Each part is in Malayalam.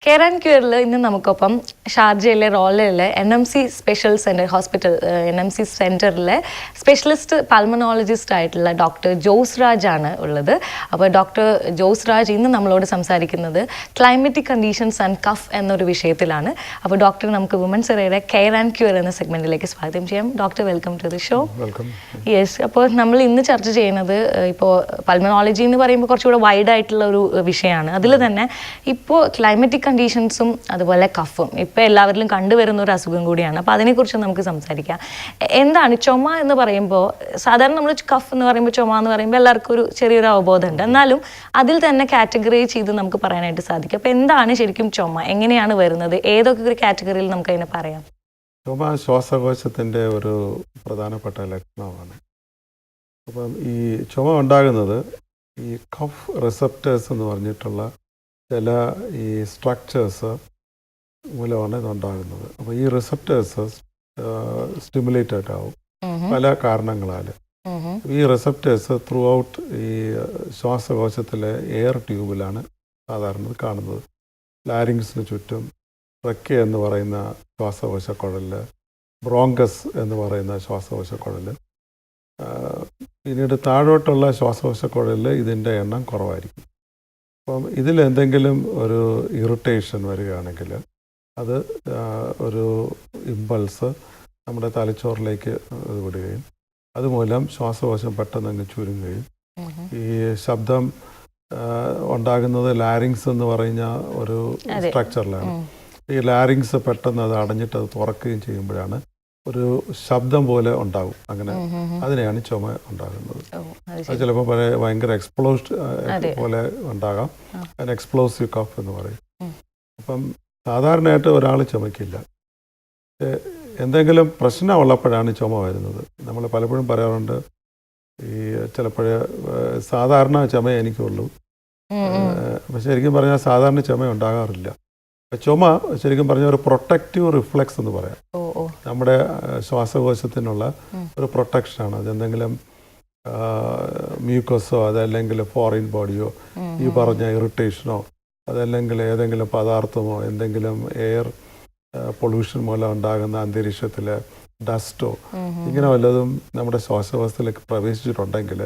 കെയർ ആൻഡ് ക്യൂറിൽ ഇന്ന് നമുക്കൊപ്പം ഷാർജയിലെ റോളയിലെ NMC special centre hospital NMC സെൻറ്ററിലെ സ്പെഷ്യലിസ്റ്റ് പൾമനോളജിസ്റ്റ് ആയിട്ടുള്ള ഡോക്ടർ ജോസ് രാജ് ആണ് ഉള്ളത്. അപ്പോൾ ഡോക്ടർ ജോസ് രാജ് ഇന്ന് നമ്മളോട് സംസാരിക്കുന്നത് ക്ലൈമറ്റിക് കണ്ടീഷൻസ് ആൻഡ് കഫ് എന്നൊരു വിഷയത്തിലാണ്. അപ്പോൾ ഡോക്ടർ നമുക്ക് വുമൻസ് എറയുടെ കെയർ ആൻഡ് ക്യൂർ എന്ന സെഗ്മെൻറ്റിലേക്ക് സ്വാഗതം ചെയ്യാം. Doctor welcome to the show. Yes, അപ്പോൾ നമ്മൾ ഇന്ന് ചർച്ച ചെയ്യുന്നത് ഇപ്പോൾ പൾമനോളജി എന്ന് പറയുമ്പോൾ കുറച്ചുകൂടെ വൈഡ് ആയിട്ടുള്ള ഒരു വിഷയമാണ്. അതിൽ തന്നെ ഇപ്പോൾ ക്ലൈമറ്റിക് കണ്ടീഷൻസും അതുപോലെ കഫും ഇപ്പോൾ എല്ലാവരിലും കണ്ടുവരുന്ന ഒരു അസുഖം കൂടിയാണ്. അപ്പോൾ അതിനെക്കുറിച്ച് നമുക്ക് സംസാരിക്കാം. എന്താണ് ചുമ എന്ന് പറയുമ്പോൾ? സാധാരണ നമ്മൾ കഫ് എന്ന് പറയുമ്പോൾ, ചുമ എന്ന് പറയുമ്പോൾ എല്ലാവർക്കും ഒരു ചെറിയൊരു അവബോധമുണ്ട്. എന്നാലും അതിൽ തന്നെ കാറ്റഗറൈസ് ചെയ്ത് നമുക്ക് പറയാനായിട്ട് സാധിക്കും. അപ്പോൾ എന്താണ് ശരിക്കും ചുമ, എങ്ങനെയാണ് വരുന്നത്, ഏതൊക്കെ ഒരു കാറ്റഗറിയിൽ നമുക്ക് അതിനെ പറയാം? ചുമ ശ്വാസകോശത്തിൻ്റെ ഒരു പ്രധാനപ്പെട്ട ലക്ഷണമാണ്. അപ്പം ഈ ചുമ ഉണ്ടാകുന്നത് ഈ കഫ് റിസപ്റ്റേഴ്സ് എന്ന് പറഞ്ഞിട്ടുള്ള ചില ഈ സ്ട്രക്ചേഴ്സ് മൂലമാണ് ഇതുണ്ടാകുന്നത്. അപ്പോൾ ഈ റിസപ്റ്റേഴ്സ് സ്റ്റിമുലേറ്റഡ് ആവും പല കാരണങ്ങളാൽ. ഈ റിസപ്റ്റേഴ്സ് ത്രൂ ഔട്ട് ഈ ശ്വാസകോശത്തിലെ എയർ ട്യൂബിലാണ് സാധാരണ കാണുന്നത്. ലാരിങ്സിന് ചുറ്റും, ട്രക്കെ എന്ന് പറയുന്ന ശ്വാസകോശക്കുഴൽ, ബ്രോങ്കസ് എന്ന് പറയുന്ന ശ്വാസകോശക്കുഴൽ, പിന്നീട് താഴോട്ടുള്ള ശ്വാസകോശക്കുഴലിൽ ഇതിൻ്റെ എണ്ണം കുറവായിരിക്കും. അപ്പം ഇതിലെന്തെങ്കിലും ഒരു ഇറിറ്റേഷൻ വരികയാണെങ്കിൽ അത് ഒരു ഇമ്പൾസ് നമ്മുടെ തലച്ചോറിലേക്ക് വിടുകയും അതുമൂലം ശ്വാസകോശം പെട്ടെന്ന് അങ്ങ് ചുരുങ്ങുകയും ഈ ശബ്ദം ഉണ്ടാകുന്നത് ലാരിങ്സ് എന്ന് പറയുന്ന ഒരു സ്ട്രക്ചറിലാണ്. ഈ ലാരിങ്സ് പെട്ടെന്ന് അത് അടഞ്ഞിട്ട് അത് തുറക്കുകയും ചെയ്യുമ്പോഴാണ് ഒരു ശബ്ദം പോലെ ഉണ്ടാകും. അങ്ങനെ അതിനെയാണ് ചുമ ഉണ്ടാകുന്നത്. അത് ചിലപ്പോൾ ഭയങ്കര എക്സ്പ്ലോസ്ഡ് പോലെ ഉണ്ടാകാം. അതിന് എക്സ്പ്ലോസീവ് കഫ് എന്ന് പറയും. അപ്പം സാധാരണയായിട്ട് ഒരാൾ ചുമക്കില്ല. എന്തെങ്കിലും പ്രശ്നമുള്ളപ്പോഴാണ് ചുമ വരുന്നത്. നമ്മൾ പലപ്പോഴും പറയാറുണ്ട്, ഈ ചിലപ്പോൾ സാധാരണ ചുമ എനിക്കുള്ളൂ. പക്ഷെ ശരിക്കും പറഞ്ഞാൽ സാധാരണ ചുമ ഉണ്ടാകാറില്ല. ചുമ ശരിക്കും പറഞ്ഞാൽ ഒരു പ്രൊട്ടക്റ്റീവ് റിഫ്ലെക്സ് എന്ന് പറയാം. നമ്മുടെ ശ്വാസകോശത്തിനുള്ള ഒരു പ്രൊട്ടക്ഷനാണ്. അതെന്തെങ്കിലും മ്യൂക്കസോ അതല്ലെങ്കിൽ ഫോറിൻ ബോഡിയോ, ഈ പറഞ്ഞ ഇറിറ്റേഷനോ, അതല്ലെങ്കിൽ ഏതെങ്കിലും പദാർത്ഥമോ, എന്തെങ്കിലും എയർ പൊല്യൂഷൻ മൂലം ഉണ്ടാകുന്ന അന്തരീക്ഷത്തിലെ ഡസ്റ്റോ, ഇങ്ങനെ വല്ലതും നമ്മുടെ ശ്വാസകോശത്തിലേക്ക് പ്രവേശിച്ചിട്ടുണ്ടെങ്കിൽ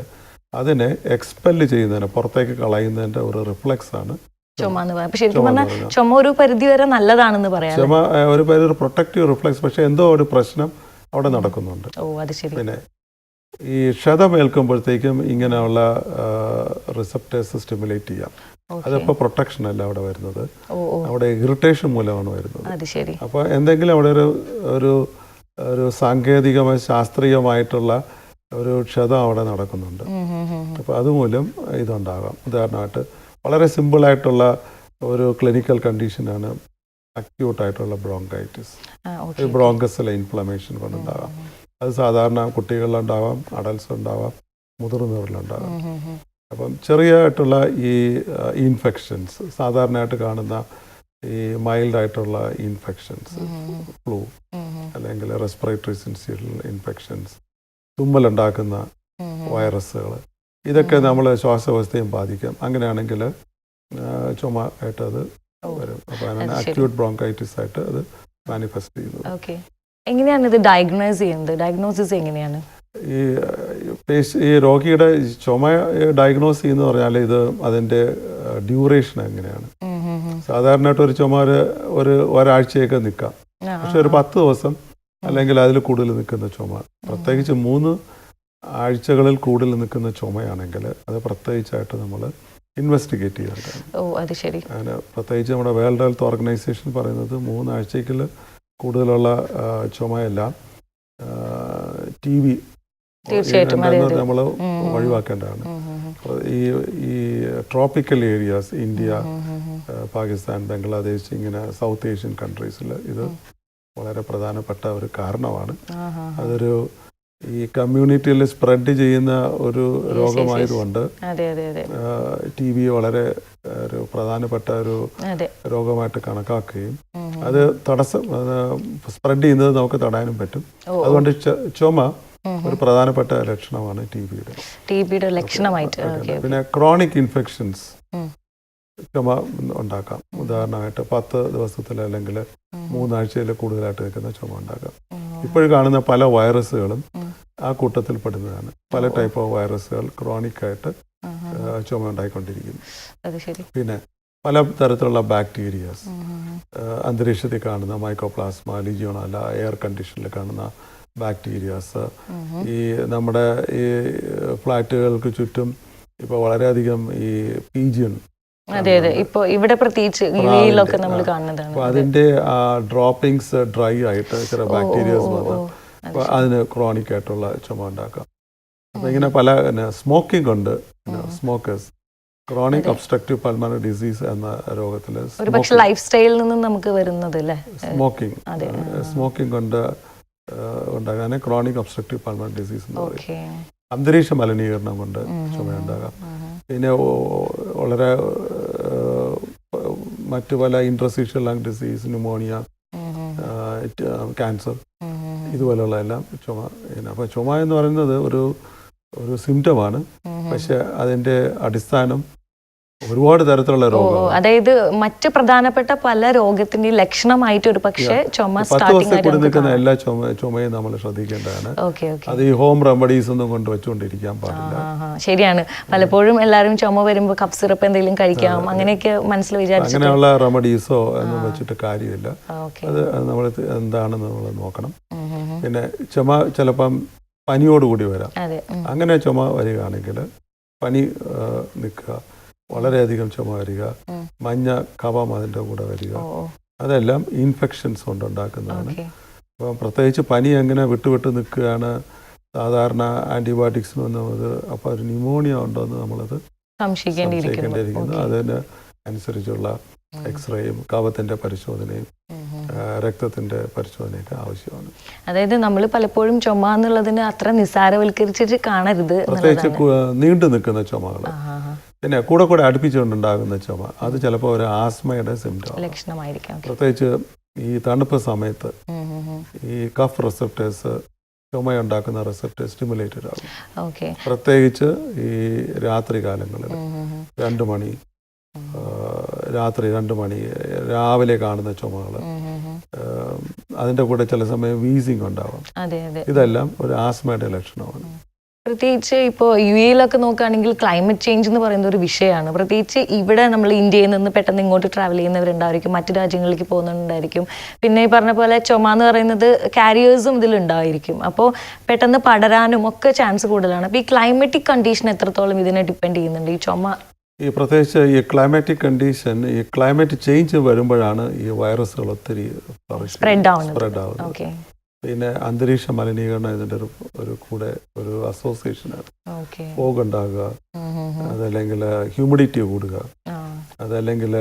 അതിനെ എക്സ്പെല് ചെയ്യുന്നതിന്, പുറത്തേക്ക് കളയുന്നതിൻ്റെ ഒരു റിഫ്ലെക്സാണ് ചുമ എന്ന് പറയാം. ശരിക്കും പറഞ്ഞാൽ ചുമ ഒരു പരിധി വരെ നല്ലതാണെന്ന് പറയാം. ചുമ ഒരു പ്രൊട്ടക്റ്റീവ് റിഫ്ലെക്സ്. പക്ഷെ എന്തോ ഒരു പ്രശ്നം അവിടെ നടക്കുന്നുണ്ട്. പിന്നെ ഈ ക്ഷതമേൽക്കുമ്പോഴത്തേക്കും ഇങ്ങനെയുള്ള റിസപ്റ്റേഴ്സ് സ്റ്റിമുലേറ്റ് ചെയ്യാം. അതിപ്പോൾ പ്രൊട്ടക്ഷൻ അല്ല അവിടെ വരുന്നത്, അവിടെ ഇറിറ്റേഷൻ മൂലമാണ് വരുന്നത്. അപ്പോൾ എന്തെങ്കിലും അവിടെ ഒരു ഒരു സാങ്കേതികമായ ശാസ്ത്രീയമായിട്ടുള്ള ഒരു ക്ഷതം അവിടെ നടക്കുന്നുണ്ട്. അപ്പോൾ അതുമൂലം ഇതുണ്ടാകാം. ഉദാഹരണമായിട്ട് വളരെ സിമ്പിളായിട്ടുള്ള ഒരു ക്ലിനിക്കൽ കണ്ടീഷനാണ് അക്യൂട്ടായിട്ടുള്ള ബ്രോങ്കൈറ്റിസ്. ഈ ബ്രോങ്കസിലെ ഇൻഫ്ലമേഷൻ കൊണ്ടുണ്ടാകാം. അത് സാധാരണ കുട്ടികളിലുണ്ടാവാം, അഡൽസ് ഉണ്ടാവാം, മുതിർന്നവരിലുണ്ടാകാം. അപ്പം ചെറിയതായിട്ടുള്ള ഈ ഇൻഫെക്ഷൻസ്, സാധാരണയായിട്ട് കാണുന്ന ഈ മൈൽഡായിട്ടുള്ള ഇൻഫെക്ഷൻസ്, ഫ്ലൂ അല്ലെങ്കിൽ റെസ്പിറേറ്ററി സിൻസിയൽ ഇൻഫെക്ഷൻസ്, തുമ്മലുണ്ടാക്കുന്ന വൈറസുകൾ, ഇതൊക്കെ നമ്മൾ ശ്വാസവ്യവസ്ഥയും ബാധിക്കാം. അങ്ങനെയാണെങ്കിൽ ചുമ ആയിട്ട് അത് വരും. അപ്പോൾ അതിനാണ് അക്യൂട്ട് ബ്രോങ്കൈറ്റിസ് ആയിട്ട് അത് മാനിഫെസ്റ്റ് ചെയ്യുന്നത്. എങ്ങനെയാണ് ഇത് ഡയഗ്നോസ് ചെയ്യുന്നത്? ഡയഗ്നോസിസ് എങ്ങനെയാണ്? ഈ രോഗിയുടെ ചുമ ഡയഗ്നോസ് ചെയ്യുന്നത് പറഞ്ഞാൽ ഇത് അതിൻ്റെ ഡ്യൂറേഷൻ എങ്ങനെയാണ്. സാധാരണയായിട്ട് ഒരു ചുമ ഒരാഴ്ചയൊക്കെ നിൽക്കാം. പക്ഷെ ഒരു 10 ദിവസം അല്ലെങ്കിൽ അതിൽ കൂടുതൽ നിൽക്കുന്ന ചുമ, പ്രത്യേകിച്ച് 3 ആഴ്ചകളിൽ കൂടുതൽ നിൽക്കുന്ന ചുമയാണെങ്കിൽ അത് പ്രത്യേകിച്ചായിട്ട് നമ്മൾ ഇൻവെസ്റ്റിഗേറ്റ് ചെയ്യാറുണ്ട്. അങ്ങനെ പ്രത്യേകിച്ച് നമ്മുടെ വേൾഡ് ഹെൽത്ത് ഓർഗനൈസേഷൻ പറയുന്നത് 3 ആഴ്ചയ്ക്ക് കൂടുതലുള്ള ചുമയെല്ലാം TB നമ്മൾ ഒഴിവാക്കേണ്ടതാണ്. ഈ tropical areas, India, Pakistan, Bangladesh, ഇങ്ങനെ സൗത്ത് ഏഷ്യൻ കൺട്രീസിൽ ഇത് വളരെ പ്രധാനപ്പെട്ട ഒരു കാരണമാണ്. അതൊരു ഈ കമ്മ്യൂണിറ്റിയിൽ സ്പ്രെഡ് ചെയ്യുന്ന ഒരു രോഗമായതുകൊണ്ട് TB വളരെ ഒരു പ്രധാനപ്പെട്ട ഒരു രോഗമായിട്ട് കണക്കാക്കുകയും അത് സ്പ്രെഡ് ചെയ്യുന്നത് നമുക്ക് തടയാനും പറ്റും. അതുകൊണ്ട് ചുമ ഒരു പ്രധാനപ്പെട്ട ലക്ഷണമാണ് TBയുടെ ലക്ഷണമായിട്ട്. പിന്നെ ക്രോണിക് ഇൻഫെക്ഷൻസ്, ചുമ ഉണ്ടാക്കാം. ഉദാഹരണമായിട്ട് 10 ദിവസത്തിൽ അല്ലെങ്കിൽ 3 ആഴ്ചയിൽ കൂടുതലായിട്ട് നിൽക്കുന്ന ചുമ ഉണ്ടാക്കാം. ഇപ്പോഴും കാണുന്ന പല വൈറസുകളും ആ കൂട്ടത്തിൽ പെടുന്നതാണ്. പല ടൈപ്പ് ഓഫ് വൈറസുകൾ ക്രോണിക്കായിട്ട് ചുമ ഉണ്ടായിക്കൊണ്ടിരിക്കുന്നു. പിന്നെ പല തരത്തിലുള്ള ബാക്ടീരിയാസ്, അന്തരീക്ഷത്തിൽ കാണുന്ന മൈക്കോപ്ലാസ്മ, ലിജിയോണല്ല, എയർ കണ്ടീഷനിൽ കാണുന്ന ബാക്ടീരിയാസ്, ഈ നമ്മുടെ ഈ ഫ്ലാറ്റുകൾക്ക് ചുറ്റും ഇപ്പോൾ വളരെയധികം ഈ പീജിയൻ, അതെ അതെ, ഇപ്പോൾ ഇവിടെ പ്രത്യേകിച്ച് യുഎഇയിലൊക്കെ നമ്മൾ കാണുന്നതാണ്. അപ്പോൾ അതിൻ്റെ ഡ്രോപ്പിങ്സ് ഡ്രൈ ആയിട്ട് ചില ബാക്ടീരിയാസ് വന്ന് അപ്പോൾ അതിന് ക്രോണിക് ആയിട്ടുള്ള ചുമ ഉണ്ടാക്കാം. അപ്പോൾ ഇങ്ങനെ പല സ്മോക്കിംഗ് കൊണ്ട് smokers chronic obstructive pulmonary disease എന്ന രോഗത്തിൽ ലൈഫ് സ്റ്റൈലിൽ നിന്നും നമുക്ക് വരുന്നത് സ്മോക്കിംഗ് കൊണ്ട് ഉണ്ടാകാൻ ക്രോണിക് ഒബ്സ്ട്രക്റ്റീവ് പൾമണറി ഡിസീസ് എന്ന് പറയും. അന്തരീക്ഷ മലിനീകരണം കൊണ്ട് ചുമയുണ്ടാകാം. പിന്നെ വളരെ മറ്റു പല ഇൻട്രസ്റ്റീഷ്യൽ ലങ് ഡിസീസ്, ന്യൂമോണിയ, ക്യാൻസർ, ഇതുപോലെയുള്ള എല്ലാം ചുമ. അപ്പോൾ ചുമ എന്ന് പറയുന്നത് ഒരു സിംറ്റമാണ്. പക്ഷെ അതിൻ്റെ അടിസ്ഥാനം ഒരുപാട് തരത്തിലുള്ള രോഗം, അതായത് മറ്റ് പ്രധാനപ്പെട്ട പല രോഗത്തിന്റെയും ലക്ഷണമായിട്ട് ഒരു പക്ഷേ ചുമ 10 ദിവസത്തിൽ കൂടി നിൽക്കുന്ന എല്ലാ ചുമയും നമ്മൾ ശ്രദ്ധിക്കേണ്ടതാണ്. അത് ഈ ഹോം റെമഡീസ് ഒന്നും കൊണ്ട് വെച്ചുകൊണ്ടിരിക്കാൻ പാടില്ല. ശരിയാണ്, പലപ്പോഴും എല്ലാവരും ചുമ വരുമ്പോൾ കഫ് സിറപ്പ് എന്തെങ്കിലും കഴിക്കാം അങ്ങനെയൊക്കെ മനസ്സിൽ വിചാരിച്ചു, അങ്ങനെയുള്ള റെമഡീസോ ഒന്നും വെച്ചിട്ട് കാര്യമില്ല. അത് നമ്മൾ എന്താണെന്ന് നമ്മൾ നോക്കണം. പിന്നെ ചുമ ചിലപ്പം പനിയോടുകൂടി വരാം. അങ്ങനെ ചുമ വരികയാണെങ്കിൽ പനി നിൽക്കുക, വളരെയധികം ചുമ വരിക, മഞ്ഞ കഫം അതിൻ്റെ കൂടെ വരിക, അതെല്ലാം ഇൻഫെക്ഷൻസ് കൊണ്ടുണ്ടാക്കുന്നതാണ്. അപ്പം പ്രത്യേകിച്ച് പനി എങ്ങനെ വിട്ടുവിട്ട് നിൽക്കുകയാണ് സാധാരണ ആൻറ്റിബയോട്ടിക്സിന് വന്നത്, അപ്പോൾ ഒരു ന്യൂമോണിയ ഉണ്ടോ എന്ന് നമ്മളത് സംശയിക്കേണ്ടിയിരിക്കുന്നു. അതിന് അനുസരിച്ചുള്ള എക്സ്റേയും കഫത്തിൻ്റെ പരിശോധനയും രക്തത്തിൻ്റെ പരിശോധനയൊക്കെ ആവശ്യമാണ്. അതായത് നമ്മൾ പലപ്പോഴും ചുമ എന്നുള്ളതിന് അത്ര നിസ്സാരവൽക്കരിച്ചിട്ട് കാണരുത്. പ്രത്യേകിച്ച് നീണ്ടു നിൽക്കുന്ന ചുമകൾ, പിന്നെ കൂടെ അടുപ്പിച്ചുകൊണ്ടുണ്ടാകുന്ന ചുമ, അത് ചിലപ്പോൾ ഒരു ആസ്മയുടെ ലക്ഷണമായിരിക്കാം. പ്രത്യേകിച്ച് ഈ തണുപ്പ് സമയത്ത് ഈ കഫ് റിസപ്റ്റേഴ്സ്, ചുമയുണ്ടാക്കുന്ന റിസപ്റ്റേഴ്സ് സ്റ്റിമുലേറ്റഡ് ആകും. പ്രത്യേകിച്ച് ഈ രാത്രി കാലങ്ങളിൽ 2 മണി, രാത്രി 2 മണി, രാവിലെ കാണുന്ന ചുമകൾ, അതിൻ്റെ കൂടെ ചില സമയം വീസിങ് ഉണ്ടാവാം. ഇതെല്ലാം ഒരു ആസ്മയുടെ ലക്ഷണമാണ്. പ്രത്യേകിച്ച് ഇപ്പോൾ യുഎഇയിലൊക്കെ നോക്കുകയാണെങ്കിൽ ക്ലൈമറ്റ് ചേഞ്ച് എന്ന് പറയുന്ന ഒരു വിഷയമാണ്. പ്രത്യേകിച്ച് ഇവിടെ നമ്മൾ ഇന്ത്യയിൽ നിന്ന് പെട്ടെന്ന് ഇങ്ങോട്ട് ട്രാവൽ ചെയ്യുന്നവരുണ്ടായിരിക്കും, മറ്റു രാജ്യങ്ങളിലേക്ക് പോകുന്നുണ്ടായിരിക്കും. പിന്നെ ഈ പറഞ്ഞ പോലെ ചുമ എന്ന് പറയുന്നത് കാരിയേഴ്സും ഇതിലുണ്ടായിരിക്കും. അപ്പോൾ പെട്ടെന്ന് പടരാനും ഒക്കെ ചാൻസ് കൂടുതലാണ്. അപ്പോൾ ഈ ക്ലൈമറ്റിക് കണ്ടീഷൻ എത്രത്തോളം ഇതിനെ ഡിപ്പെൻഡ് ചെയ്യുന്നുണ്ട്? ഈ ചുമ ഈ പ്രത്യേകിച്ച് ഈ ക്ലൈമാറ്റിക് കണ്ടീഷൻ, ഈ ക്ലൈമറ്റ് ചേഞ്ച് വരുമ്പോഴാണ് ഈ വൈറസുകൾ ഒത്തിരി സ്പ്രെഡ് ആവുന്നത്. പിന്നെ അന്തരീക്ഷ മലിനീകരണം ഇതിൻ്റെ ഒരു കൂടെ ഒരു അസോസിയേഷനാണ്. ഫോഗ് ഉണ്ടാകുക, അതല്ലെങ്കിൽ ഹ്യൂമിഡിറ്റി കൂടുക, അതല്ലെങ്കിൽ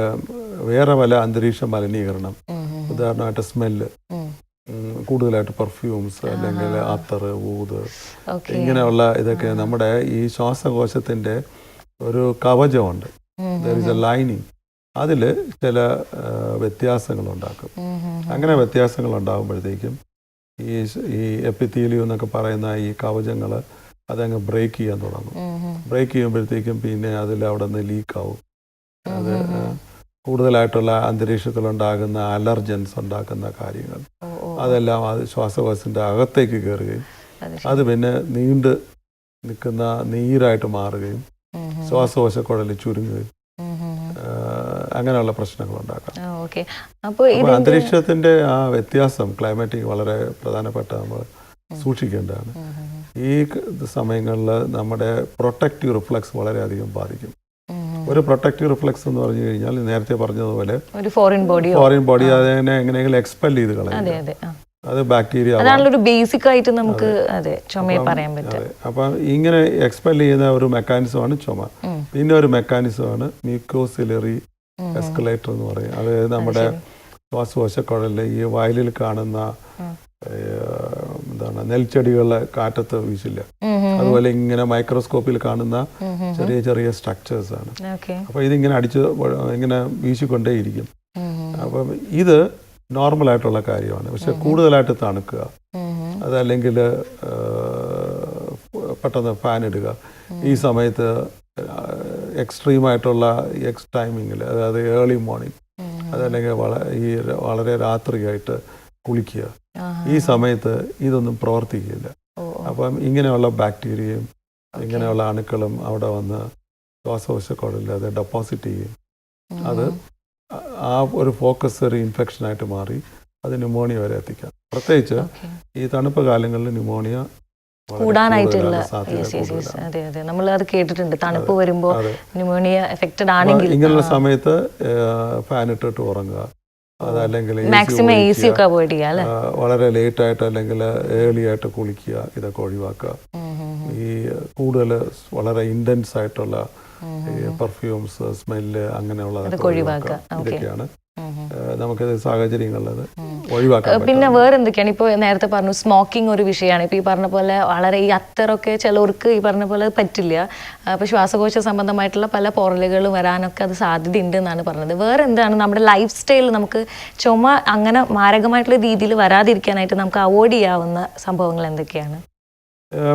വേറെ പല അന്തരീക്ഷ മലിനീകരണം, ഉദാഹരണമായിട്ട് സ്മെല്ല്, കൂടുതലായിട്ട് പെർഫ്യൂംസ്, അല്ലെങ്കിൽ അത്തർ, ഊത്, ഇങ്ങനെയുള്ള ഇതൊക്കെ നമ്മുടെ ഈ ശ്വാസകോശത്തിൻ്റെ ഒരു കവചമുണ്ട്, ദർ ഈസ് എ ലൈനിങ്, അതിൽ ചില വ്യത്യാസങ്ങളുണ്ടാക്കും. അങ്ങനെ വ്യത്യാസങ്ങൾ ഉണ്ടാകുമ്പോഴത്തേക്കും ഈ എപ്പിത്തീലിയം എന്നൊക്കെ പറയുന്ന ഈ കവചങ്ങൾ അതങ്ങ് ബ്രേക്ക് ചെയ്യാൻ തുടങ്ങും. ബ്രേക്ക് ചെയ്യുമ്പോഴത്തേക്കും പിന്നെ അതിൽ അവിടെ നിന്ന് ലീക്കാവും. അത് കൂടുതലായിട്ടുള്ള അന്തരീക്ഷത്തിലുണ്ടാകുന്ന അലർജൻസ് ഉണ്ടാക്കുന്ന കാര്യങ്ങൾ, അതെല്ലാം അത് ശ്വാസകോശത്തിൻ്റെ അകത്തേക്ക് കയറുകയും അത് പിന്നെ നീണ്ട് നിൽക്കുന്ന നീരായിട്ട് മാറുകയും ശ്വാസകോശക്കുഴലിൽ ചുരുങ്ങുകയും അങ്ങനെയുള്ള പ്രശ്നങ്ങൾ ഉണ്ടാക്കാം. അപ്പോൾ അന്തരീക്ഷത്തിൻ്റെ ആ വ്യത്യാസം ക്ലൈമാറ്റിക് വളരെ പ്രധാനപ്പെട്ട നമ്മൾ സൂക്ഷിക്കേണ്ടതാണ്. ഈ സമയങ്ങളിൽ നമ്മുടെ പ്രൊട്ടക്റ്റീവ് റിഫ്ലക്സ് വളരെയധികം ബാധിക്കും. ഒരു പ്രൊട്ടക്റ്റീവ് റിഫ്ലക്സ് എന്ന് പറഞ്ഞു കഴിഞ്ഞാൽ നേരത്തെ പറഞ്ഞതുപോലെ ഫോറിൻ ബോഡി അതിനെ എങ്ങനെയെങ്കിലും എക്സ്പെൽ ചെയ്ത് കളയും. അത് ബാക്ടീരിയ, അതാണല്ലോ ബേസിക് ആയിട്ട് നമുക്ക് ചുമയെ പറയാൻ പറ്റും. അപ്പം ഇങ്ങനെ എക്സ്പെൽ ചെയ്യുന്ന ഒരു മെക്കാനിസമാണ് ചുമ. പിന്നെ ഒരു മെക്കാനിസമാണ് മ്യൂക്കോസിലറി എസ്കലേറ്റർ എന്ന് പറയും. അതായത് നമ്മുടെ ശ്വാസകോശക്കുഴലിൽ ഈ വയലിൽ കാണുന്ന എന്താണ് നെൽച്ചെടികളെ കാറ്റത്ത് വീശില്ല, അതുപോലെ ഇങ്ങനെ മൈക്രോസ്കോപ്പിൽ കാണുന്ന ചെറിയ ചെറിയ സ്ട്രക്ചേഴ്സ് ആണ്. അപ്പോൾ ഇതിങ്ങനെ ഇങ്ങനെ വീശിക്കൊണ്ടേയിരിക്കും. അപ്പം ഇത് നോർമലായിട്ടുള്ള കാര്യമാണ്. പക്ഷെ കൂടുതലായിട്ട് തണുക്കുക, അതല്ലെങ്കിൽ പെട്ടെന്ന് ഫാൻ ഇടുക, ഈ സമയത്ത് എക്സ്ട്രീമായിട്ടുള്ള ടൈമിങ്ങിൽ, അതായത് ഏർലി മോർണിംഗ്, അതല്ലെങ്കിൽ വളരെ രാത്രിയായിട്ട് കുളിക്കുക, ഈ സമയത്ത് ഇതൊന്നും പ്രവർത്തിക്കില്ല. അപ്പം ഇങ്ങനെയുള്ള ബാക്ടീരിയയും ഇങ്ങനെയുള്ള അണുക്കളും അവിടെ വന്ന് ശ്വാസകോശക്കുഴലിൽ അത് ഡെപ്പോസിറ്റ് ചെയ്യും. അത് ആ ഒരു ഫോക്കസ് ഒരു ഇൻഫെക്ഷനായിട്ട് മാറി അത് ന്യൂമോണിയ വരെ എത്തിക്കാം. പ്രത്യേകിച്ച് ഈ തണുപ്പ് കാലങ്ങളിൽ ന്യൂമോണിയ കൂടാനായിട്ടുള്ള നമ്മൾ അത് കേട്ടിട്ടുണ്ട്. തണുപ്പ് വരുമ്പോൾ ന്യൂമോണിയ എഫക്റ്റഡ് ആണെങ്കിൽ ഇങ്ങനെയുള്ള സമയത്ത് ഫാൻ ഇട്ടിട്ട് ഉറങ്ങുക, അതല്ലെങ്കിൽ മാക്സിമം AC ഒക്കെ അവോയ്ഡ് ചെയ്യുക, വളരെ ലേറ്റ് ആയിട്ട് അല്ലെങ്കിൽ ഏർലി ആയിട്ട് കുളിക്കുക, ഇതൊക്കെ ഒഴിവാക്കുക. ഈ കൂടുതൽ വളരെ ഇൻറ്റൻസ് ആയിട്ടുള്ള പെർഫ്യൂംസ്, സ്മെല്ല് അങ്ങനെയുള്ളതൊക്കെ ഒഴിവാക്കുക. ഇതൊക്കെയാണ് നമുക്ക് സാഹചര്യങ്ങളിൽ ഒഴിവാക്കാം. പിന്നെ വേറെ എന്തൊക്കെയാണ്? ഇപ്പോൾ നേരത്തെ പറഞ്ഞു സ്മോക്കിംഗ് ഒരു വിഷയമാണ്. ഇപ്പോൾ ഈ പറഞ്ഞ പോലെ വളരെ ഈ അത്തറൊക്കെ ചിലവർക്ക് ഈ പറഞ്ഞ പോലെ പറ്റില്ല. അപ്പോൾ ശ്വാസകോശ സംബന്ധമായിട്ടുള്ള പല പോറലുകൾ വരാനൊക്കെ അത് സാധ്യതയുണ്ട് എന്നാണ് പറഞ്ഞത്. വേറെ എന്താണ് നമ്മുടെ ലൈഫ് സ്റ്റൈൽ നമുക്ക് ചുമ അങ്ങനെ മാരകമായിട്ടുള്ള രീതിയിൽ വരാതിരിക്കാനായിട്ട് നമുക്ക് അവോയ്ഡ് ചെയ്യാവുന്ന സംഭവങ്ങൾ എന്തൊക്കെയാണ്?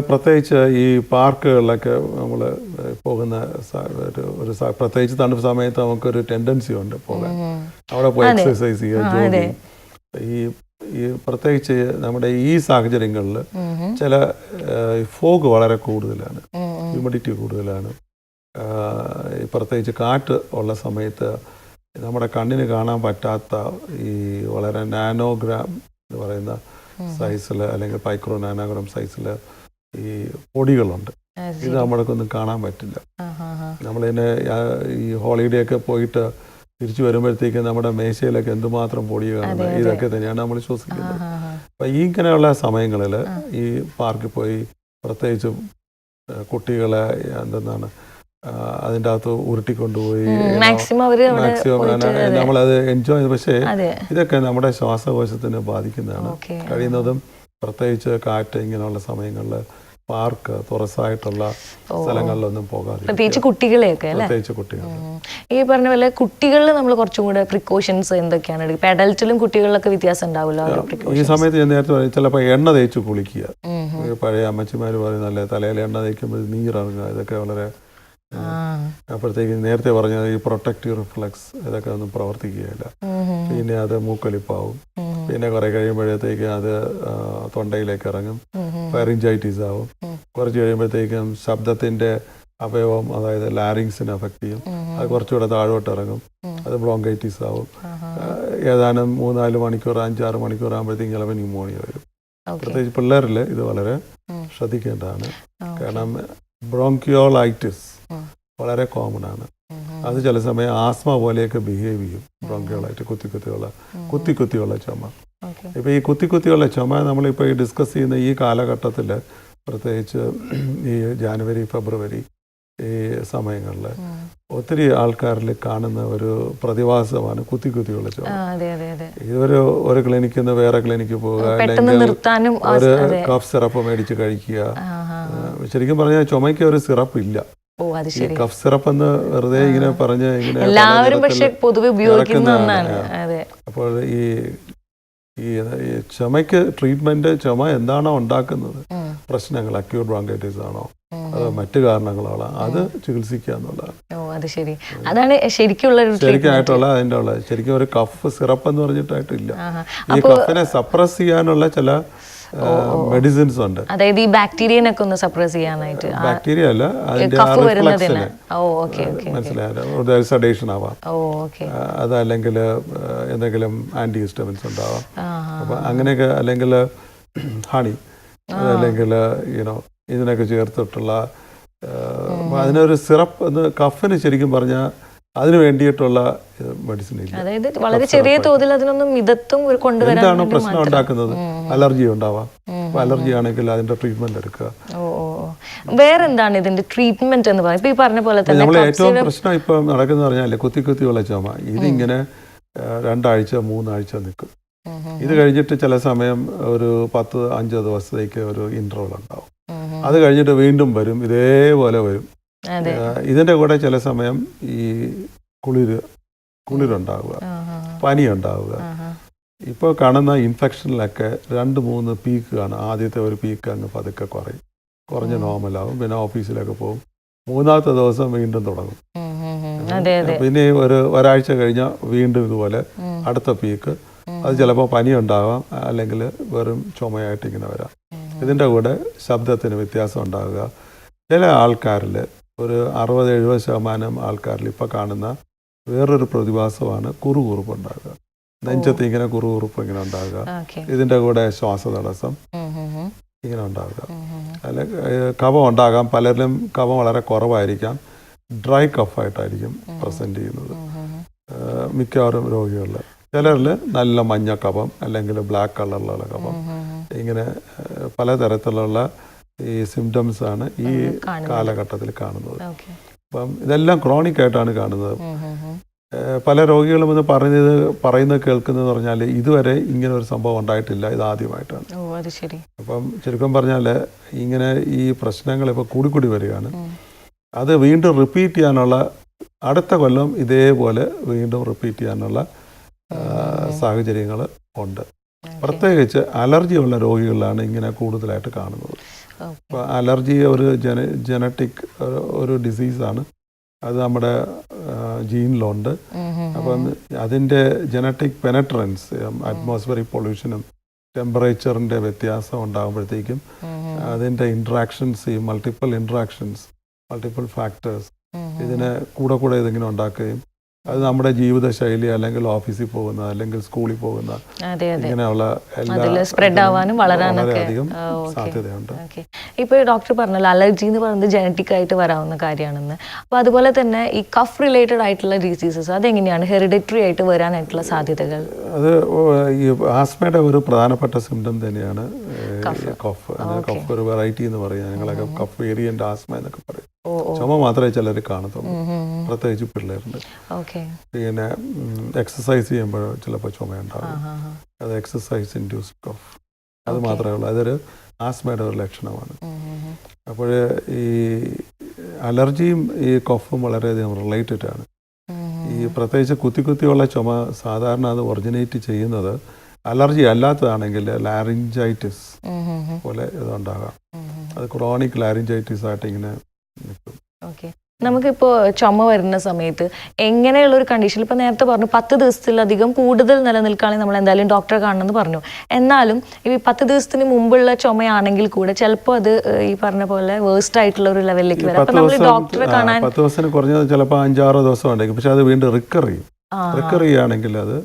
പ്രത്യേകിച്ച് ഈ പാർക്കുകളിലൊക്കെ നമ്മൾ പോകുന്ന ഒരു പ്രത്യേകിച്ച് തണുപ്പ് സമയത്ത് നമുക്കൊരു ടെൻഡൻസി ഉണ്ട് പോകാൻ, അവിടെ പോയി എക്സസൈസ് ചെയ്യുക, ജോഗിങ്. ഈ പ്രത്യേകിച്ച് നമ്മുടെ ഈ സാഹചര്യങ്ങളിൽ ചില ഫോഗ് വളരെ കൂടുതലാണ്, ഹ്യൂമിഡിറ്റി കൂടുതലാണ്. പ്രത്യേകിച്ച് കാറ്റ് ഉള്ള സമയത്ത് നമ്മുടെ കണ്ണിന് കാണാൻ പറ്റാത്ത ഈ വളരെ നാനോഗ്രാം എന്ന് പറയുന്ന സൈസിൽ അല്ലെങ്കിൽ മൈക്രോ നാനോഗ്രാം സൈസിൽ ഈ പൊടികളുണ്ട്. ഇത് നമ്മൾക്കൊന്നും കാണാൻ പറ്റില്ല. നമ്മളിതിനെ ഈ ഹോളിഡേ ഒക്കെ പോയിട്ട് തിരിച്ചു വരുമ്പോഴത്തേക്ക് നമ്മുടെ മേശയിലൊക്കെ എന്തുമാത്രം പൊടി കാണുന്നത്, ഇതൊക്കെ തന്നെയാണ് നമ്മൾ ശ്വസിക്കുന്നത്. അപ്പം ഈ ഇങ്ങനെയുള്ള സമയങ്ങളിൽ ഈ പാർക്കിൽ പോയി പ്രത്യേകിച്ച് കുട്ടികളെ എന്തെന്നാണ് അതിൻ്റെ അകത്ത് ഉരുട്ടിക്കൊണ്ടുപോയി മാക്സിമം നമ്മളത് എൻജോയ് ചെയ്ത്, പക്ഷേ ഇതൊക്കെ നമ്മുടെ ശ്വാസകോശത്തിനെ ബാധിക്കുന്നതാണ്. കഴിയുന്നതും പ്രത്യേകിച്ച് കാറ്റ് ഇങ്ങനെയുള്ള സമയങ്ങളിൽ പാർക്ക്, തുറസായിട്ടുള്ള സ്ഥലങ്ങളിലൊന്നും പോകാറില്ല, പ്രത്യേകിച്ച് കുട്ടികളെയൊക്കെ. പ്രത്യേകിച്ച് കുട്ടികൾ ഈ പറഞ്ഞ പോലെ കുട്ടികളിൽ നമ്മൾ കുറച്ചും കൂടെ പ്രിക്കോഷൻസ് എന്തൊക്കെയാണ്? ഇപ്പം അഡൽട്ടിലും കുട്ടികളിലൊക്കെ വ്യത്യാസം ഉണ്ടാവില്ല ഈ സമയത്ത്. ഞാൻ നേരത്തെ പറയും, ചിലപ്പോൾ എണ്ണ തേച്ച് കുളിക്കുക. പഴയ അമ്മച്ചിമാർ പറയുന്നല്ലേ, തലയിൽ എണ്ണ തേക്കുമ്പോൾ നീരിറങ്ങുക, ഇതൊക്കെ വളരെ അപ്പോഴത്തേക്ക് നേരത്തെ പറഞ്ഞ ഈ പ്രൊട്ടക്റ്റീവ് റിഫ്ലക്സ് ഇതൊക്കെ ഒന്നും പ്രവർത്തിക്കുകയില്ല. പിന്നെ അത് മൂക്കൊലിപ്പാവും. പിന്നെ കുറെ കഴിയുമ്പോഴത്തേക്ക് അത് തൊണ്ടയിലേക്ക് ഇറങ്ങും, ഫാരിഞ്ചൈറ്റിസ് ആവും. കുറച്ച് കഴിയുമ്പോഴത്തേക്കും ശബ്ദത്തിന്റെ അവയവം, അതായത് ലാരിങ്സിനെ അഫക്റ്റ് ചെയ്യും. അത് കുറച്ചുകൂടെ താഴോട്ട് ഇറങ്ങും, അത് ബ്രോങ്കൈറ്റിസ് ആവും. ഏതാനും 3-4 മണിക്കൂർ 5-6 മണിക്കൂർ ആകുമ്പോഴത്തേക്കും ചിലപ്പോൾ ന്യൂമോണിയ വരും. പ്രത്യേകിച്ച് പിള്ളേരിൽ ഇത് വളരെ ശ്രദ്ധിക്കേണ്ടതാണ്. കാരണം ബ്രോങ്കിയോളൈറ്റിസ് വളരെ കോമൺ ആണ്. അത് ചില സമയം ആസ്മ പോലെയൊക്കെ ബിഹേവ് ചെയ്യും. ബ്രോങ്കിയോളൈറ്റ് കുത്തിക്കുത്തിയുള്ള ചുമ. ഇപ്പോൾ ഈ കുത്തിക്കുത്തിയുള്ള ചുമ നമ്മളിപ്പോൾ ഈ ഡിസ്കസ് ചെയ്യുന്ന ഈ കാലഘട്ടത്തിൽ, പ്രത്യേകിച്ച് ഈ ജാനുവരി, ഫെബ്രുവരി ഈ സമയങ്ങളിൽ ഒത്തിരി ആൾക്കാരിൽ കാണുന്ന ഒരു പ്രതിഭാസമാണ് കുത്തിക്കുത്തിയുള്ള ചുമ. ഒരു ക്ലിനിക്കിൽ നിന്ന് വേറെ ക്ലിനിക്ക് പോവുക, അല്ലെങ്കിൽ ഒരു കഫ് സിറപ്പ് മേടിച്ച് കഴിക്കുക. ശരിക്കും പറഞ്ഞാൽ ചുമയ്ക്ക് ഒരു സിറപ്പ് ഇല്ല. ഈ കഫ് സിറപ്പ് എന്ന് വെറുതെ ഇങ്ങനെ പറഞ്ഞ് ഇങ്ങനെ അപ്പോൾ ഈ ചുമയ്ക്ക് ട്രീറ്റ്മെന്റ്, ചുമ എന്താണോ ഉണ്ടാക്കുന്നത് പ്രശ്നങ്ങൾ, അക്യൂട്ട് ബ്രോങ്കൈറ്റിസ് ആണോ അതോ മറ്റു കാരണങ്ങളാണോ, അത് ചികിത്സിക്കുക എന്നുള്ളതാണ്. ശരിക്കായിട്ടുള്ള അതിൻ്റെ ഉള്ള ശരിക്കും ഒരു കഫ് സിറപ്പ് എന്ന് പറഞ്ഞിട്ടായിട്ടില്ല. ഈ കഫിനെ സപ്രസ് ചെയ്യാനുള്ള ചില മെഡിസിൻസ് ഉണ്ട്. അതായത് ഈ ബാക്ടീരിയനൊക്കെ ഒന്ന് സപ്രസ് ചെയ്യാനായിട്ട്. ബാക്ടീരിയ അല്ല, അതിന്റെ മനസ്സിലായ സഡേഷൻ ആവാം, അതല്ലെങ്കിൽ എന്തെങ്കിലും ആന്റി ഹിസ്റ്റമിൻസ് ഉണ്ടാവാം. അപ്പം അങ്ങനെയൊക്കെ, അല്ലെങ്കിൽ ഹണി, അതല്ലെങ്കിൽ ഇതിനൊക്കെ ചേർത്തിട്ടുള്ള അതിനൊരു സിറപ്പ് എന്ന് കഫിന് ശരിക്കും പറഞ്ഞാൽ അതിന് വേണ്ടിയിട്ടുള്ള മെഡിസിൻ ഇല്ല. അതായത് വളരെ ചെറിയ തോതിൽ അതിനൊന്നും മിതത്വം കൊണ്ടുവരാൻ. എന്താണ് പ്രശ്നം ഉണ്ടാക്കുന്നത്? അലർജി ഉണ്ടാവാം. അലർജി ആണെങ്കിൽ അതിന്റെ ട്രീറ്റ്മെന്റ് എടുക്കുക. വേറെന്താണ് ഇതിന്റെ ട്രീറ്റ്മെന്റ് എന്ന് പറയുന്നത്? ഈ പറഞ്ഞ പോലെ തന്നെ നമ്മൾ ഏറ്റവും പ്രശ്നം ഇപ്പൊ നടക്കുന്ന പറഞ്ഞാൽ കുത്തിക്കുത്തിയുള്ള ചുമ. ഇതിങ്ങനെ 2 ആഴ്ച 3 ആഴ്ച നിൽക്കും. ഇത് കഴിഞ്ഞിട്ട് ചില സമയം ഒരു 10-5 ദിവസത്തേക്ക് ഒരു ഇന്റർവൽ ഉണ്ടാവും. അത് കഴിഞ്ഞിട്ട് വീണ്ടും വരും, ഇതേപോലെ വരും. ഇതിന്റെ കൂടെ ചില സമയം ഈ കുളിരുണ്ടാവുക, പനി ഉണ്ടാവുക. ഇപ്പോൾ കാണുന്ന ഇൻഫെക്ഷനിലൊക്കെ 2-3 പീക്ക് കാണും. ആദ്യത്തെ ഒരു പീക്ക് അങ്ങ് പതുക്കെ കുറഞ്ഞ് നോർമലാവും. പിന്നെ ഓഫീസിലൊക്കെ പോകും, മൂന്നാമത്തെ ദിവസം വീണ്ടും തുടങ്ങും. അതെ അതെ. പിന്നെ ഒരാഴ്ച കഴിഞ്ഞാൽ വീണ്ടും ഇതുപോലെ അടുത്ത പീക്ക്. അത് ചിലപ്പോൾ പനി ഉണ്ടാകാം, അല്ലെങ്കിൽ വെറും ചുമയായിട്ട് ഇങ്ങനെ വരാം. ഇതിൻ്റെ കൂടെ ശബ്ദത്തിന് വ്യത്യാസം ഉണ്ടാകുക. ചില ആൾക്കാരിൽ ഒരു 60-70% ആൾക്കാരിൽ ഇപ്പോൾ കാണുന്ന വേറൊരു പ്രതിഭാസമാണ് കുറുകുറുപ്പ് ഉണ്ടാകുക. നെഞ്ചത്ത് ഇങ്ങനെ കുറുകുറുപ്പ് ഇങ്ങനെ ഉണ്ടാകുക. ഇതിൻ്റെ കൂടെ ശ്വാസതടസ്സം ഇങ്ങനെ ഉണ്ടാകുക. അല്ലെങ്കിൽ കഫം ഉണ്ടാകാം. പലരിലും കഫം വളരെ കുറവായിരിക്കാം. ഡ്രൈ കഫായിട്ടായിരിക്കും പ്രസൻറ്റ് ചെയ്യുന്നത് മിക്കവാറും രോഗികളിൽ. ചിലരിൽ നല്ല മഞ്ഞ കഫം അല്ലെങ്കിൽ ബ്ലാക്ക് കളറിലുള്ള കഫം. ഇങ്ങനെ പലതരത്തിലുള്ള ഈ സിംറ്റംസാണ് ഈ കാലഘട്ടത്തിൽ കാണുന്നത്. അപ്പം ഇതെല്ലാം ക്രോണിക് ആയിട്ടാണ് കാണുന്നത്. പല രോഗികളും ഇത് പറയുന്നത് കേൾക്കുന്നതെന്ന് പറഞ്ഞാൽ ഇതുവരെ ഇങ്ങനെ ഒരു സംഭവം ഉണ്ടായിട്ടില്ല, ഇത് ആദ്യമായിട്ടാണ്. അപ്പം ചുരുക്കം പറഞ്ഞാൽ ഇങ്ങനെ ഈ പ്രശ്നങ്ങൾ ഇപ്പോൾ കൂടിക്കൂടി വരികയാണ്. അത് വീണ്ടും റിപ്പീറ്റ് ചെയ്യാനുള്ള, അടുത്ത കൊല്ലം ഇതേപോലെ വീണ്ടും റിപ്പീറ്റ് ചെയ്യാനുള്ള സാഹചര്യങ്ങൾ ഉണ്ട്. പ്രത്യേകിച്ച് അലർജിയുള്ള രോഗികളിലാണ് ഇങ്ങനെ കൂടുതലായിട്ട് കാണുന്നത്. അപ്പോൾ അലർജി ഒരു ജനറ്റിക് ഒരു ഡിസീസാണ്. അത് നമ്മുടെ ജീനിലുണ്ട്. അപ്പം അതിൻ്റെ ജനറ്റിക് പെനട്രൻസ്, അറ്റ്മോസ്ഫിയറിക് പൊല്യൂഷനും ടെമ്പറേച്ചറിൻ്റെ വ്യത്യാസം ഉണ്ടാകുമ്പോഴത്തേക്കും അതിൻ്റെ ഇൻട്രാക്ഷൻസ്, ഈ മൾട്ടിപ്പിൾ ഫാക്ടേഴ്സ് ഇതിനെ കൂടെ ഇതിങ്ങനെ ഉണ്ടാക്കുകയും അത് നമ്മുടെ ജീവിതശൈലി, അല്ലെങ്കിൽ ഓഫീസിൽ പോകുന്ന, അല്ലെങ്കിൽ സ്കൂളിൽ പോകുന്ന, ഇങ്ങനെയുള്ള സ്പ്രെഡ് ആവാനും വളരെയധികം സാധ്യതയുണ്ട്. ഇപ്പോൾ ഡോക്ടർ പറഞ്ഞല്ലോ അലർജി എന്ന് പറയുന്നത് ജനറ്റിക് ആയിട്ട് വരാവുന്ന കാര്യമാണെന്ന്. അപ്പോൾ അതുപോലെ തന്നെ ഈ കഫ് റിലേറ്റഡ് ആയിട്ടുള്ള ഡിസീസസ് അതെങ്ങനെയാണ് ഹെറിഡിറ്ററി ആയിട്ട് വരാനായിട്ടുള്ള സാധ്യതകൾ? അത് ഈ ആസ്മയുടെ ഒരു പ്രധാനപ്പെട്ട സിംറ്റം തന്നെയാണ് കഫ്. കഫ് ഒരു വെറൈറ്റി എന്ന് പറയാം. ഞങ്ങളൊക്കെ കഫ് വേരിയന്റ് ആസ്മ എന്നൊക്കെ പറയും. ചുമ മാത്രമേ ചിലർ കാണത്തുള്ളൂ, പ്രത്യേകിച്ച് പിള്ളേരുണ്ട്. പിന്നെ എക്സസൈസ് ചെയ്യുമ്പോൾ ചിലപ്പോൾ ചുമയുണ്ടാകും. അത് എക്സസൈസ് ഇൻഡ്യൂസ്ഡ് കഫ്, അത് മാത്രമേ ഉള്ളൂ. അതൊരു ആസ്മയുടെ ഒരു ലക്ഷണമാണ്. അപ്പോൾ ഈ അലർജിയും ഈ കഫും വളരെയധികം റിലേറ്റഡ് ആണ്. ഈ പ്രത്യേകിച്ച് കുത്തിയുള്ള ചുമ സാധാരണ അത് ഒറിജിനേറ്റ് ചെയ്യുന്നത് അലർജി അല്ലാത്തതാണെങ്കിൽ ലാറിഞ്ചൈറ്റിസ് പോലെ ഇതുണ്ടാകാം. അത് ക്രോണിക് ലാറിഞ്ചൈറ്റിസ് ആയിട്ട് ഇങ്ങനെ നിൽക്കും. നമുക്കിപ്പോൾ ചുമ വരുന്ന സമയത്ത് എങ്ങനെയുള്ള ഒരു കണ്ടീഷൻ, ഇപ്പോൾ നേരത്തെ പറഞ്ഞു 10 ദിവസത്തിലധികം കൂടുതൽ നിലനിൽക്കുകയാണെങ്കിൽ നമ്മൾ എന്തായാലും ഡോക്ടറെ കാണണമെന്ന് പറഞ്ഞു. എന്നാലും ഈ 10 ദിവസത്തിന് മുമ്പുള്ള ചുമയാണെങ്കിൽ കൂടെ ചിലപ്പോൾ അത് ഈ പറഞ്ഞ പോലെ വേഴ്സ്റ്റ് ആയിട്ടുള്ള ഒരു ലെവലിലേക്ക് വരാം. അപ്പോൾ നമ്മൾ ഡോക്ടറെ കാണാൻ 10 ദിവസത്തിന് കുറഞ്ഞത് ചിലപ്പോൾ 5-6 ദിവസം ഉണ്ടെങ്കിൽ, പക്ഷെ അത് വീണ്ടും റിക്കർ ചെയ്യുകയാണെങ്കിൽ അത്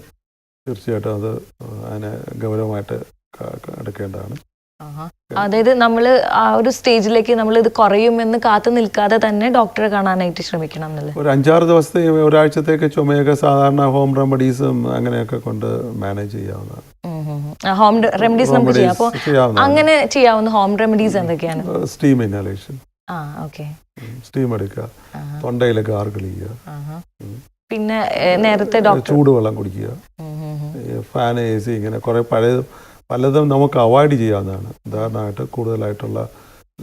തീർച്ചയായിട്ടും അത് അതിനെ ഗൗരവമായിട്ട് എടുക്കേണ്ടതാണ്. അതായത് നമ്മൾ ആ ഒരു സ്റ്റേജിലേക്ക് നമ്മൾ ഇത് കുറയുമെന്ന് കാത്തു നിൽക്കാതെ തന്നെ ഡോക്ടറെ കാണാനായിട്ട് ശ്രമിക്കണം എന്നല്ലേ? ഒരു 5-6 ദിവസത്തെ ഒരാഴ്ചത്തേക്ക് ചുമയൊക്കെ സാധാരണ ഹോം റെമഡീസും അങ്ങനെയൊക്കെ കൊണ്ട് മാനേജ് ചെയ്യാവുന്നതാണ്. ഹോം റെമഡീസ് നമുക്ക് ചെയ്യാം. അപ്പോൾ അങ്ങനെ ചെയ്യാവുന്ന ഹോം റെമഡീസ് എന്തൊക്കെയാണ്? സ്റ്റീം ഇൻഹലേഷൻ, സ്റ്റീം എടുക്കുക, തൊണ്ടയിൽ ഗാർഗിൾ ചെയ്യുക, പിന്നെ നേരത്തെ ചൂടുവെള്ളം കുടിക്കുക, ഫാൻ, AC, ഇങ്ങനെ കുറേ പലതും നമുക്ക് അവോയ്ഡ് ചെയ്യാവുന്നതാണ്. ഉദാഹരണമായിട്ട് കൂടുതലായിട്ടുള്ള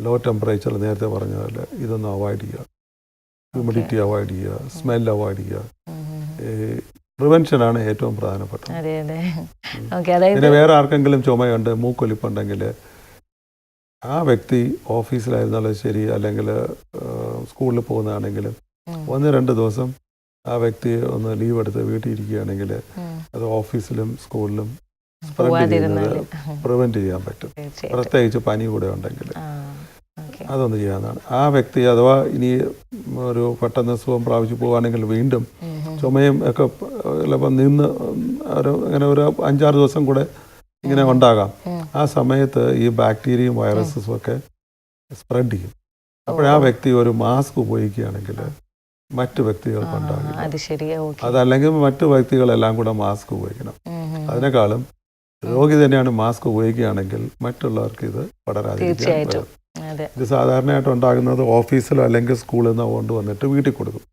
ലോ ടെമ്പറേച്ചർ, നേരത്തെ പറഞ്ഞ പോലെ ഇതൊന്നും അവോയ്ഡ് ചെയ്യുക, ഹ്യൂമിഡിറ്റി അവോയ്ഡ് ചെയ്യുക, സ്മെൽ അവോയ്ഡ് ചെയ്യുക. പ്രിവെൻഷനാണ് ഏറ്റവും പ്രധാനപ്പെട്ടത്. പിന്നെ വേറെ ആർക്കെങ്കിലും ചുമയുണ്ട്, മൂക്കൊലിപ്പുണ്ടെങ്കിൽ ആ വ്യക്തി ഓഫീസിലായിരുന്നാലും ശരി, അല്ലെങ്കിൽ സ്കൂളിൽ പോകുന്നതാണെങ്കിലും 1-2 ദിവസം ആ വ്യക്തി ഒന്ന് ലീവ് എടുത്ത് വീട്ടിൽ ഇരിക്കുകയാണെങ്കിൽ അത് ഓഫീസിലും സ്കൂളിലും സ്പ്രെഡ് ചെയ്യുന്നത് പ്രിവെൻറ്റ് ചെയ്യാൻ പറ്റും. പ്രത്യേകിച്ച് പനി കൂടെ ഉണ്ടെങ്കിൽ അതൊന്ന് ചെയ്യാവുന്നതാണ്. ആ വ്യക്തി അഥവാ ഇനി ഒരു പെട്ടെന്ന് സുഖം പ്രാപിച്ചു പോവുകയാണെങ്കിൽ വീണ്ടും ചുമയും ഒക്കെ ചിലപ്പോൾ നിന്ന് അങ്ങനെ ഒരു 5-6 ദിവസം കൂടെ ഇങ്ങനെ ഉണ്ടാകാം. ആ സമയത്ത് ഈ ബാക്ടീരിയയും വൈറസസും ഒക്കെ സ്പ്രെഡ് ചെയ്യും. അപ്പോൾ ആ വ്യക്തി ഒരു മാസ്ക് ഉപയോഗിക്കുകയാണെങ്കിൽ മറ്റു വ്യക്തികൾക്ക് ഉണ്ടാകില്ല. അതല്ലെങ്കിൽ മറ്റു വ്യക്തികളെല്ലാം കൂടെ മാസ്ക് ഉപയോഗിക്കണം. അതിനേക്കാളും രോഗി തന്നെയാണ് മാസ്ക് ഉപയോഗിക്കുകയാണെങ്കിൽ മറ്റുള്ളവർക്ക് ഇത് പടരാതിരിക്കാൻ. ഇത് സാധാരണയായിട്ട് ഉണ്ടാകുന്നത് ഓഫീസിലോ അല്ലെങ്കിൽ സ്കൂളിൽ നിന്നോ കൊണ്ടുവന്നിട്ട് വീട്ടിൽ കൊടുക്കും.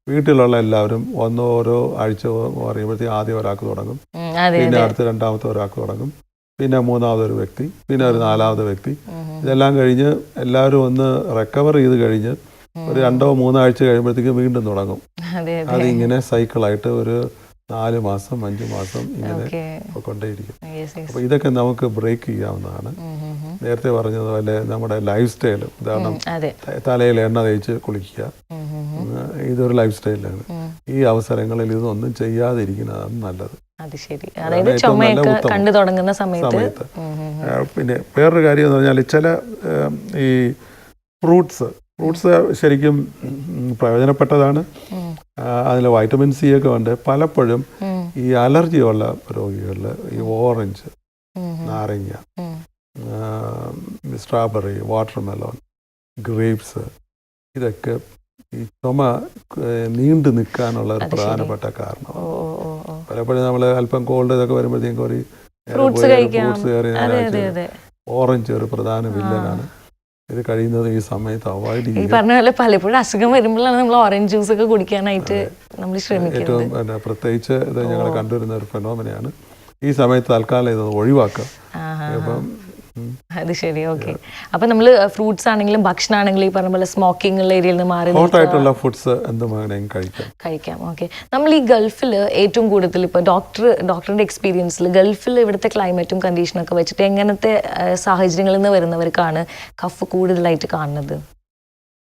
വീട്ടിലുള്ള എല്ലാവരും ഓരോ ആഴ്ച പറയുമ്പോഴത്തേക്കും ആദ്യം ഒരാൾക്ക് തുടങ്ങും, പിന്നെ അടുത്ത രണ്ടാമത്തെ ഒരാൾക്ക് തുടങ്ങും, പിന്നെ മൂന്നാമതൊരു വ്യക്തി, പിന്നെ ഒരു 4ാമത്തെ വ്യക്തി. ഇതെല്ലാം കഴിഞ്ഞ് എല്ലാവരും ഒന്ന് റിക്കവർ ചെയ്ത് കഴിഞ്ഞ് ഒരു 2-3 ആഴ്ച കഴിയുമ്പോഴത്തേക്കും വീണ്ടും തുടങ്ങും. അതിങ്ങനെ സൈക്കിളായിട്ട് ഒരു 4 മാസം 5 മാസം ഇങ്ങനെ കൊണ്ടേയിരിക്കും. അപ്പോൾ ഇതൊക്കെ നമുക്ക് ബ്രേക്ക് ചെയ്യാവുന്നതാണ്. നേരത്തെ പറഞ്ഞതുപോലെ നമ്മുടെ ലൈഫ് സ്റ്റൈൽ, ഉദാഹരണം തലയിൽ എണ്ണ തേച്ച് കുളിക്കുക, ഇതൊരു ലൈഫ് സ്റ്റൈലാണ്. ഈ അവസരങ്ങളിൽ ഇതൊന്നും ചെയ്യാതിരിക്കുന്നതാണ് നല്ലത്. സമയത്ത്. പിന്നെ വേറൊരു കാര്യം എന്ന് പറഞ്ഞാൽ ചില ഈ ഫ്രൂട്ട്സ് ശരിക്കും പ്രയോജനപ്പെട്ടതാണ്. അതിൽ വൈറ്റമിൻ സി ഒക്കെ ഉണ്ട്. പലപ്പോഴും ഈ അലർജിയുള്ള രോഗികളിൽ ഈ ഓറഞ്ച്, നാരങ്ങ, സ്ട്രോബെറി, വാട്ടർമെലോൺ, ഗ്രേപ്സ്, ഇതൊക്കെ ഈ ചുമ നീണ്ടു നിൽക്കാനുള്ള ഒരു പ്രധാനപ്പെട്ട കാരണമാണ്. പലപ്പോഴും നമ്മൾ അല്പം കോൾഡ് ഇതൊക്കെ വരുമ്പോഴത്തേക്കും ഒരു ഫ്രൂട്ട്സ് കയറി. ഓറഞ്ച് ഒരു പ്രധാന വില്ലനാണ്. ഇത് കഴിയുന്നത് ഈ സമയത്ത് അവോയ്ഡ് ചെയ്യും. ഈ പറഞ്ഞ പോലെ പലപ്പോഴും അസുഖം വരുമ്പോഴാണ് നമ്മൾ ഓറഞ്ച് ജ്യൂസ് ഒക്കെ കുടിക്കാനായിട്ട് നമ്മൾ ശ്രമിക്കുന്നത്. ഏറ്റവും പ്രത്യേകിച്ച് ഇത് ഞങ്ങൾ കണ്ടുവരുന്ന ഒരു ഫെനോമിനയാണ്. ഈ സമയത്ത് തൽക്കാലം ഇത് ഒഴിവാക്കുക. അപ്പം അത് ശരി. ഓക്കെ. അപ്പൊ നമ്മൾ ഫ്രൂട്ട്സ് ആണെങ്കിലും ഭക്ഷണമാണെങ്കിലും ഈ പറഞ്ഞ പോലെ സ്മോക്കിംഗ് ഉള്ള ഏരിയയിൽ നിന്ന് മാറി ഹോട്ടായിട്ടുള്ള ഫുഡ്സ് കഴിക്കാം. ഓക്കെ. നമ്മൾ ഈ ഗൾഫിൽ ഏറ്റവും കൂടുതൽ ഇപ്പോൾ ഡോക്ടറിന്റെ എക്സ്പീരിയൻസിൽ ഗൾഫിൽ ഇവിടുത്തെ ക്ലൈമറ്റും കണ്ടീഷനൊക്കെ വെച്ചിട്ട് എങ്ങനത്തെ സാഹചര്യങ്ങളിൽ നിന്ന് വരുന്നവർക്കാണ് കഫ് കൂടുതലായിട്ട് കാണുന്നത്?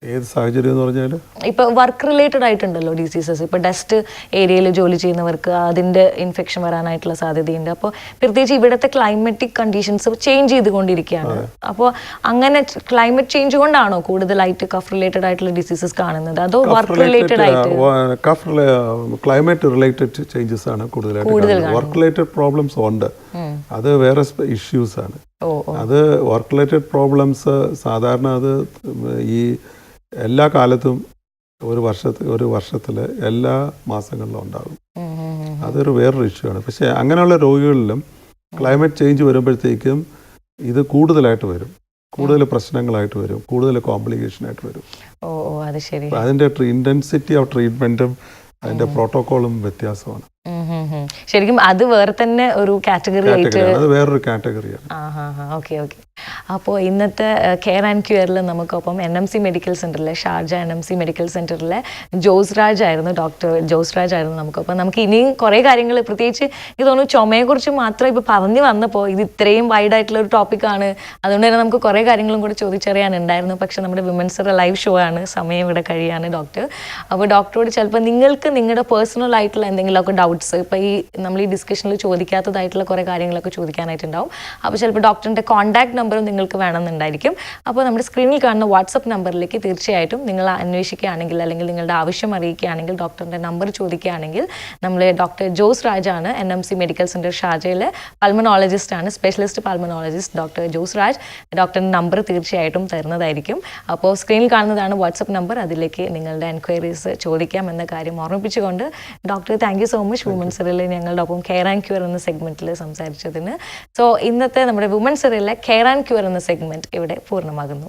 ഏത് സാഹചര്യം എന്ന് പറഞ്ഞാൽ ഇപ്പൊ വർക്ക് റിലേറ്റഡ് ആയിട്ടുണ്ടല്ലോ ഡിസീസസ്. ഇപ്പൊ ഡസ്റ്റ് ഏരിയയിൽ ജോലി ചെയ്യുന്നവർക്ക് അതിന്റെ ഇൻഫെക്ഷൻ വരാനായിട്ടുള്ള സാധ്യതയുണ്ട്. അപ്പോൾ പ്രത്യേകിച്ച് ഇവിടുത്തെ ക്ലൈമറ്റിക് കണ്ടീഷൻസ് ചേഞ്ച് ചെയ്തുകൊണ്ടിരിക്കുകയാണ്. അപ്പോൾ അങ്ങനെ ക്ലൈമറ്റ് ചേഞ്ച് കൊണ്ടാണോ കൂടുതലായിട്ട് കഫ് റിലേറ്റഡ് ആയിട്ടുള്ള ഡിസീസസ് കാണുന്നത്, അതോ വർക്ക് റിലേറ്റഡ് ആയിട്ട്? ക്ലൈമറ്റ് റിലേറ്റഡ് ചേഞ്ചസ് ആണ് കൂടുതലായിട്ട്. വർക്ക് റിലേറ്റഡ് പ്രോബ്ലംസ് ഉണ്ട്, അത് വേറെ ഇഷ്യൂസ് ആണ്. അത് വർക്ക് റിലേറ്റഡ് പ്രോബ്ലംസ് സാധാരണ അത് ഈ എല്ലാ കാലത്തും ഒരു വർഷത്തിൽ എല്ലാ മാസങ്ങളിലും ഉണ്ടാകും. അതൊരു വേറൊരു ഇഷ്യൂ ആണ്. പക്ഷേ അങ്ങനെയുള്ള രോഗികളിലും ക്ലൈമറ്റ് ചേഞ്ച് വരുമ്പോഴത്തേക്കും ഇത് കൂടുതലായിട്ട് വരും, കൂടുതൽ പ്രശ്നങ്ങളായിട്ട് വരും, കൂടുതൽ കോംപ്ലിക്കേഷനായിട്ട് വരും. അത് ശരി. അതിൻ്റെ ഇൻറ്റൻസിറ്റി ഓഫ് ട്രീറ്റ്മെൻറ്റും അതിൻ്റെ പ്രോട്ടോക്കോളും വ്യത്യാസമാണ്. ശരിക്കും അത് വേറെ തന്നെ ഒരു കാറ്റഗറി ആയിട്ട്, വേറൊരു കാറ്റഗറിയാണ്. ഓക്കെ. അപ്പോൾ ഇന്നത്തെ കെയർ ആൻഡ് ക്യൂറിൽ നമുക്കൊപ്പം NMC മെഡിക്കൽ സെന്ററിലെ ഷാർജ NMC മെഡിക്കൽ സെന്ററിലെ ഡോക്ടർ ജോസ് രാജ് ആയിരുന്നു നമുക്കൊപ്പം. നമുക്ക് ഇനിയും കുറേ കാര്യങ്ങൾ, പ്രത്യേകിച്ച് എനിക്ക് തോന്നുന്നു ചുമയെക്കുറിച്ച് മാത്രം ഇപ്പോൾ പറഞ്ഞു വന്നപ്പോൾ ഇത് ഇത്രയും വൈഡായിട്ടുള്ള ഒരു ടോപ്പിക്കാണ്. അതുകൊണ്ട് തന്നെ നമുക്ക് കുറേ കാര്യങ്ങളും കൂടി ചോദിച്ചറിയാനുണ്ടായിരുന്നു. പക്ഷേ നമ്മുടെ വിമൻസ് ലൈവ് ഷോ ആണ്, സമയം ഇവിടെ കഴിയാണ് ഡോക്ടർ. അപ്പോൾ ഡോക്ടറോട് ചിലപ്പോൾ നിങ്ങൾക്ക് നിങ്ങളുടെ പേഴ്സണൽ ആയിട്ടുള്ള എന്തെങ്കിലുമൊക്കെ ഡൗട്ട്സ്, ഇപ്പോൾ നമ്മൾ ഈ ഡിസ്കഷനിൽ ചോദിക്കാത്തതായിട്ടുള്ള കുറേ കാര്യങ്ങളൊക്കെ ചോദിക്കാനായിട്ടുണ്ടാവും. അപ്പോൾ ചിലപ്പോൾ ഡോക്ടറിൻ്റെ കോൺടാക്ട് നമ്പറും നിങ്ങൾക്ക് വേണമെന്നുണ്ടായിരിക്കും. അപ്പോൾ നമ്മുടെ സ്ക്രീനിൽ കാണുന്ന വാട്സപ്പ് നമ്പറിലേക്ക് തീർച്ചയായിട്ടും നിങ്ങൾ അന്വേഷിക്കുകയാണെങ്കിൽ അല്ലെങ്കിൽ നിങ്ങളുടെ ആവശ്യം അറിയിക്കുകയാണെങ്കിൽ, ഡോക്ടറിൻ്റെ നമ്പർ ചോദിക്കുകയാണെങ്കിൽ, നമ്മൾ ഡോക്ടർ ജോസ് രാജ് ആണ്, NMC മെഡിക്കൽ സെൻറ്റർ ഷാർജയിലെ പൾമനോളജിസ്റ്റ് ആണ്, specialist pulmonologist doctor Jose Raj. ഡോക്ടറിൻ്റെ നമ്പർ തീർച്ചയായിട്ടും തരുന്നതായിരിക്കും. അപ്പോൾ സ്ക്രീനിൽ കാണുന്നതാണ് വാട്സപ്പ് നമ്പർ, അതിലേക്ക് നിങ്ങളുടെ എൻക്വയറീസ് ചോദിക്കാം എന്ന കാര്യം ഓർമ്മിപ്പിച്ചുകൊണ്ട് doctor thank you so much women's സെറിൽ ഞങ്ങളുടെ ഒപ്പം കെയർ ആൻഡ് ക്യൂർ എന്ന സെഗ്മെൻറ്റിൽ സംസാരിച്ചതിന്. സോ ഇന്നത്തെ നമ്മുടെ വുമൻസ് സെറിലെ കെയർ ആൻഡ് ക്യൂർ എന്ന സെഗ്മെൻറ്റ് ഇവിടെ പൂർണ്ണമാകുന്നു.